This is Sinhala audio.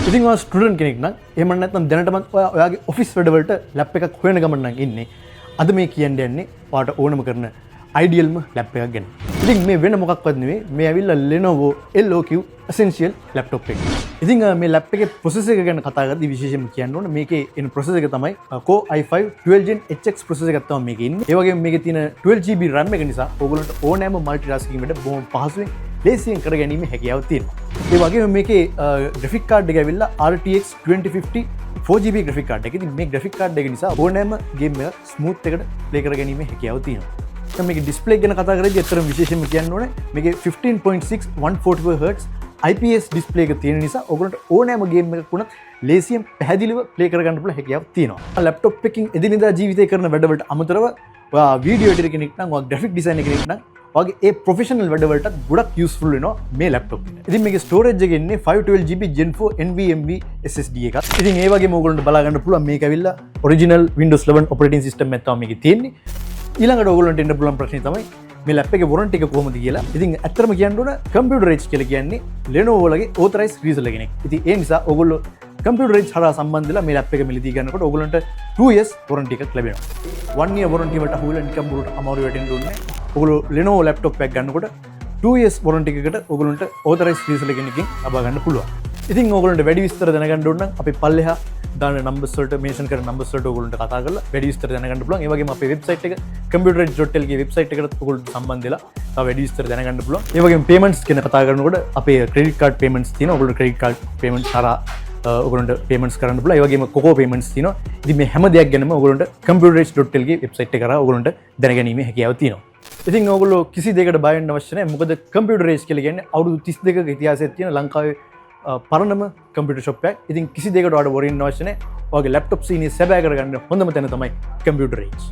ඉතින් ඔයා ස්ටුඩන්ට් කෙනෙක් නම් එහෙම නැත්නම් දැනටමත් ඔයාගේ ඔෆිස් වැඩවලට ලැප් එකක් හොයන ගමන් නම් ඉන්නේ. අද මේ කියන්න යන්නේ ඔයාට ඕනම කරන අයිඩියල්ම ලැප් එකක් ගැන. ඉතින් මේ වෙන මොකක්වත් නෙවෙයි මේ ඇවිල්ලා Lenovo LOQ Essential laptop එක. ඉතින් මේ ලැප් එකේ processor එක ගැන කතා කරද්දී විශේෂයෙන්ම කියන්න ඕන මේකේ එන processor එක තමයි Core i5 12 Gen HX processor එකක් තමයි මේකේ ඉන්නේ. ඒ වගේම මේකේ තියෙන 12GB RAM එක නිසා ඕගොල්ලන්ට ඕනෑම multitasking වැඩ බොහොම පහසුවෙන් ලේසියෙන් කරගැනීමේ හැකියාව තියෙනවා. ඒ වගේම මේකේ graphic card එක ඇවිල්ලා RTX 2050 4GB graphic card එක. ඉතින් මේ graphic card එක නිසා ඕනෑම game එකක් smooth එකට play කරගැනීමේ හැකියාව තියෙනවා. දැන් මේකේ display ගැන කතා කරද්දී අතරම විශේෂයෙන්ම කියන්න ඕනේ මේකේ 15.6 144Hz IPS display එක තියෙන නිසා ඔයගොල්ලන්ට ඕනෑම game එකක් වුණත් ලේසියෙන් පැහැදිලිව play කරගන්න පුළුවන් හැකියාව තියෙනවා. laptop එකකින් එදිනෙදා ජීවිතේ කරන වැඩවලට අමතරව ඔයා video editor කෙනෙක් නම් ඔයා graphic designer කෙනෙක් නම් ඔයාගේ ඒ ප්‍රොෆෙෂනල් වැඩවලට ගොඩක් යූස්ෆුල් වෙනවා මේ ලැප්ටොප් එක. ඉතින් මේකේ ස්ටෝරේජ් එක ඉන්නේ 512GB Gen 4 NVMe SSD එකක්. ඉතින් ඒ වගේම ඕගොල්ලන්ට බලා ගන්න පුළුවන් මේක ඇවිල්ලා ඔරිජිනල් Windows 11 operating system එකක් තමයි මේකේ තියෙන්නේ. ඊළඟට ඕගොල්ලන්ට එන්න පුළුවන් ප්‍රශ්නේ තමයි මේ ලැප් එකේ warranty එක කොහොමද කියලා. ඉතින් ඇත්තටම කියන්න ඕන computer age කියලා කියන්නේ Lenovo වලගේ authorized reseller කෙනෙක්. ඉතින් ඒ නිසා ඕගොල්ලෝ computer age හරහා සම්බන්ධ වෙලා මේ ලැප් එක මිලදී ගන්නකොට ඕගොල්ලන්ට 2 years warranty එකක් ලැබෙනවා. 1 year warranty වලට අහුවෙලා නිකම් බුරුට අමාරු වෙටෙන්න ඕනේ. ඔගොල්ලෝ Lenovo laptop එකක් ගන්නකොට 2 years warranty එකකට ඔගොල්ලන්ට authorized reseller කෙනකින් ලබා ගන්න පුළුවන්. ඉතින් ඕගොල්ලන්ට වැඩි විස්තර දැනගන්න ඕන නම් අපි පල්ලෙහා දාන numbers වලට mention කරන numbers වලට ඔයගොල්ලන්ට කතා කරලා වැඩි විස්තර දැනගන්න පුළුවන්. ඒ වගේම අපේ website එක computeredge.lk website එකට ඔයගොල්ලන්ට සම්බන්ධ වෙලා තව වැඩි විස්තර දැනගන්න පුළුවන්. ඒ වගේම payments ගැන කතා කරනකොට අපේ credit card payments තියෙනවා. ඔයගොල්ලෝ credit card payments හරහා ඔයගොල්ලන්ට payments කරන්න පුළුවන්. ඒ වගේම Coco payments තියෙනවා. ඉතින් මේ හැම දෙයක් ගැනම ඔයගොල්ලන්ට computeredge.lk website එක කරා ඔයගොල්ලන්ට දැනගැනීමේ හැකියාව තියෙනවා. ඉතින් ඔයගොල්ලෝ කිසි දෙයකට බය වෙන්න අවශ්‍ය නැහැ. මොකද computer age කියලා කියන්නේ අවුරුදු 32ක ඉතිහාසයක් තියෙන ලංකාවේ පරණම කම්පියුටර් ෂොප් එකක්. ඉතින් කිසි දෙයකට ඔයාලට worry වෙන්න අවශ්‍ය නැහැ. ඔයාගේ laptop සීනිය සැබෑ කරගන්න හොඳම තැන තමයි computer age.